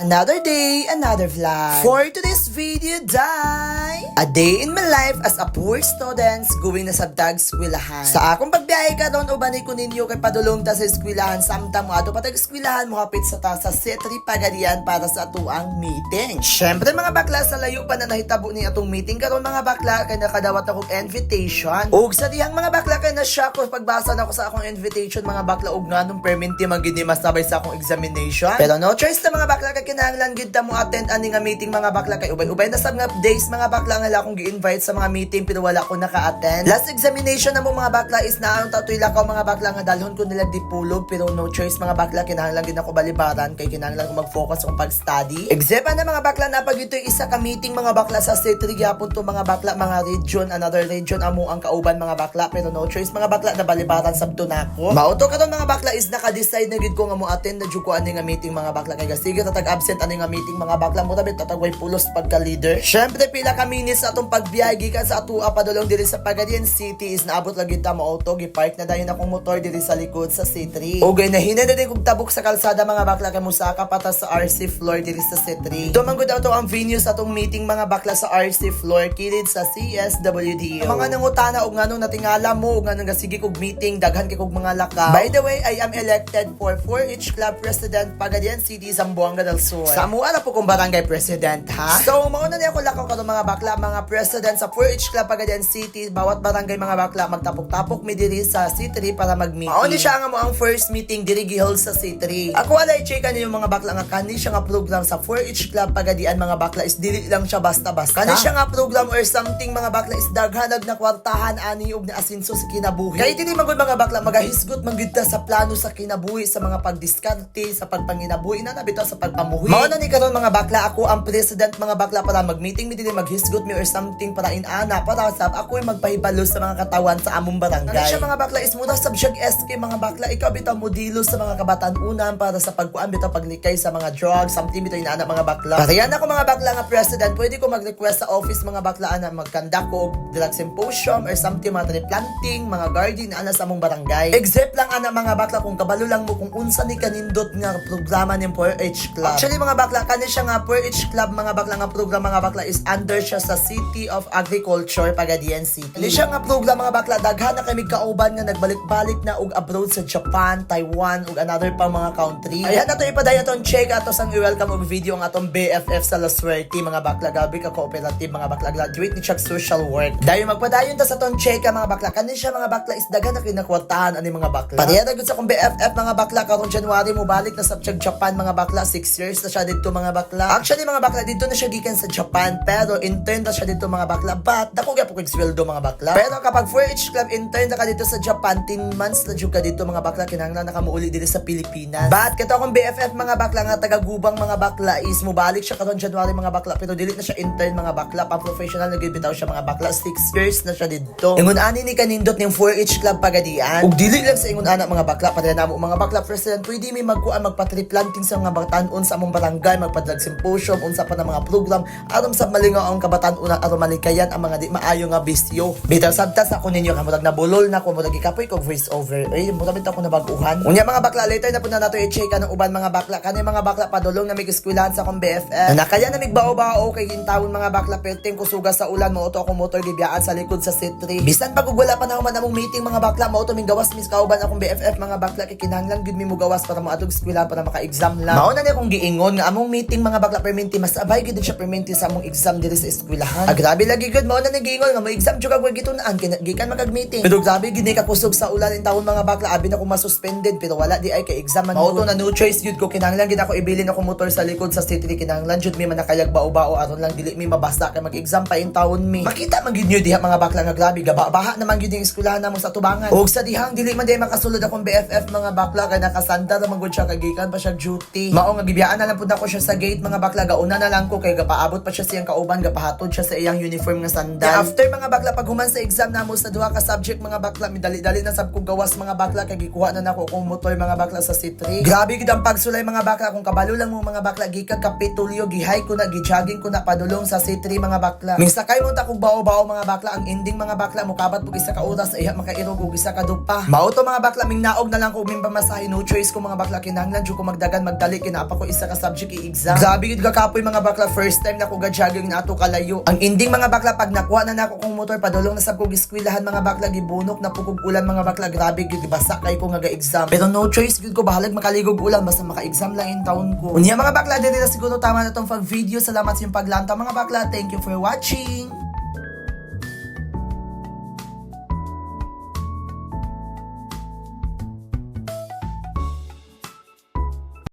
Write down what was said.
Another day, another vlog. For today's video, a day in my life as a poor student going na sa dag eskwelahan. Sa akong pagbiyahe karon ubanay ko ninyo kay padulong ta sa eskwelahan samtang mo ato patag eskwelahan mo hapit sa ta sa C3 Pagadian para sa atuang meeting. Syempre mga bakla sa layo pa na nahitabo ni atong meeting karon mga bakla kay nakadawat ako invitation. Ug sa dihang mga bakla kay na shock ko pagbasa na ako sa akong invitation mga bakla ug nganong perminti magini masabay sa akong examination. Pero no choice na mga bakla kay kinahanglan gid ta mo attend ani nga meeting mga bakla kay ubay-ubay na sab nga days mga bakla nga akong gi-invite sa mga meeting pero wala ko naka-attend. Last examination na mo mga bakla is naanong tatoy lakaw mga bakla nga dalhon ko nila dipulog pero no choice mga bakla kinahanglan gid ako balibaran kay kinahanglan ko mag-focus sa pag-study. Except na mga bakla na pag ito'y isa ka meeting mga bakla sa C3 gyapon to mga bakla mga region another region amo ang kauban mga bakla pero no choice mga bakla na balibaran sabto nako. Mauto karon mga bakla is naka-decide na gid ko nga mo attend na jud ko ani nga meeting mga bakla kay sige tatag absent ani nga meeting mga bakla mo tabit tatagway pulos pagka leader. Syempre pila ka minutes sa atong pagbiyahe gikan sa atua padulong diri sa Pagadian City is naabot lagi ta mo auto gi-park na dayon akong motor diri sa likod sa C3. Ugay na hina din kog tabok sa kalsada mga bakla kay musaka patas sa RC floor diri sa C3. Ito man gud auto ang venue sa atong meeting mga bakla sa RC floor kilid sa CSWD. Mga nangutana og nganong natingala mo ug nganong gasige kog meeting daghan kay kog mga lakaw. By the way, I am elected for 4H Club President Pagadian City Zamboanga del Sur. Sa amuara po kong barangay president ha. So mauna niya ako lakaw karon mga bakla mga president sa 4H Club Pagadian City bawat barangay mga bakla magtapok-tapok mi diri sa C3 para mag-meeting. Mauna siya nga mo ang first meeting diri gihol sa C3. Ako wala i-check ani yung mga bakla nga kani siya nga program sa 4H Club Pagadian mga bakla is dili lang siya basta-basta. Kani siya nga program or something mga bakla is daghanag na kwartahan ani ug na asenso sa kinabuhi. Kay dili magud mga bakla magahisgot man gid ta sa plano sa kinabuhi sa mga pagdiskarte sa pagpanginabuhi na nabitaw sa pagpamuhi. Mao na ni karon mga bakla ako ang president mga bakla para mag-meeting mi dili maghisgot mi or something para inana para sab ako ay magpahibalo sa mga katawan sa among barangay. Kani siya mga bakla is muna subject SK mga bakla ikaw bitaw modelo sa mga kabataan-unan para sa pagkuan bitaw paglikay sa mga drugs something bitaw inaana mga bakla. Parehan ako mga bakla nga president pwede ko mag-request sa office mga bakla na mag-conduct ko drug symposium or something mga tree planting mga garden ana sa among barangay. Except lang ana mga bakla kung kabalo lang mo kung unsa ni kanindot nga programa ni 4H Club. Actually mga bakla kani siya nga 4H Club mga bakla nga program mga bakla is under siya sa City of Agriculture Pagadian City. Kani siya nga program mga bakla daghan na kami kauban nga nagbalik-balik na og abroad sa Japan, Taiwan ug another pa mga country. Ayan ato ipadaya ton check ato sang i-welcome og video ang atong BFF sa La Suerte mga bakla gabi ka cooperative mga bakla graduate ni Chuck Social Work. Dayon magpadayon ta sa ton check mga bakla kani siya mga bakla is daghan na kinakwartahan ani mga bakla. Pareha gud sa kong BFF mga bakla karon January mo balik na sa Japan mga bakla 6 years na siya dito mga bakla. Actually mga bakla dito na siya gikan sa Japan pero intern na siya dito mga bakla but dako gyapon kog sweldo mga bakla. Pero kapag 4H Club intern na ka dito sa Japan 10 months na jud ka dito mga bakla kinahanglan na ka muuli dito sa Pilipinas. But kato akong BFF mga bakla nga taga-gubang mga bakla is mobalik siya karon January mga bakla pero dili na siya intern mga bakla pa professional na gid bitaw siya mga bakla 6 years na siya dito. Ingon ani ni kanindot ning 4H Club Pagadian. Ug dili lang sa ingon ana mga bakla para namo mga bakla president pwede mi magkuan magpa-tree planting sa mga batan-on sa among barangay magpa-drug symposium unsa pa na mga program aron sa malingaw ang kabatan-on aron malikayan ang mga di maayo nga bisyo. Bitaw sabtas ako ninyo kamurag nabulol na ko murag ikapoy kog voice over. Ay murag bitaw ko nabaguhan. Unya mga bakla later na pud na nato i-check ang uban mga bakla kani mga bakla padulong na mig-eskwelahan sa akong BFF. Na kaya na migbao-bao kay gintawon mga bakla perting kusuga sa ulan mo auto akong motor gibiyaan sa likod sa C3. Bisan pag wala pa na man among meeting mga bakla mo auto gawas mis kauban akong BFF mga bakla kay kinahanglan gud mi mo gawas para moadtog eskwelahan para maka-exam lang. Mao na ni akong giingon nga among meeting mga bakla perminti mas abay gid siya perminti sa among exam diri sa eskwelahan. Grabe lagi gud mao na ni giingon nga mo exam jud kag gitun-an gikan magag-meeting. Pero grabe gid ni ka kusog sa ulan in taon mga bakla abi na ko masuspended pero wala di ay kay exam man. Mao to na no choice jud ko kinahanglan gid ako ibilin ako motor sa likod sa C3 kinahanglan jud mi man nakayag bao-bao aron lang dili mi mabasa kay mag-exam pa in taon mi. Makita man gid niyo diha mga bakla nga grabe gaba-baha naman gid yung eskwelahan namo sa tubangan. Og sa dihang dili man di makasulod akong BFF mga bakla kay nakasanda naman gud siya kagikan pa siya duty. Mao nga gibiyaan na lang pud ako siya sa gate mga bakla gauna na lang ko kay gapaabot pa siya siyang kauban gapahatod siya sa iyang uniform nga sandal. Yeah, after mga bakla pag human sa exam namo sa duha ka subject mga bakla midali-dali na sab kog gawas mga bakla kay gikuha na nako kong motor mga bakla sa C3. Grabe gid ang pagsulay mga bakla kung kabalo lang mo mga bakla gikag kapitulyo gihay ko na gi-jogging ko na padulong sa C3 mga bakla. Minsakay mo ta kog bao-bao mga bakla ang ending mga bakla mokabat og isa ka oras iya makairog og isa ka dupa. Mao to mga bakla ming naog na lang ko min pamasahe no choice ko mga bakla kinahanglan jud ko magdagan magdali kinapa ko isa ka subject i-exam. Grabe gid kapoy mga bakla, first time na ko gadyaging nato kalayo. Ang ending mga bakla, pag nakuha na nako kong motor, padulong na sab ko giskwelahan mga bakla, gibunok na pugog ulan mga bakla, grabe gid basa kay ko nga ga-exam. Pero no choice gid ko, bahalag makaligog ulan basta maka-exam lang in taon ko. Unya mga bakla, dili na siguro tama na tong pag video. Salamat sa inyong paglanta mga bakla. Thank you for watching.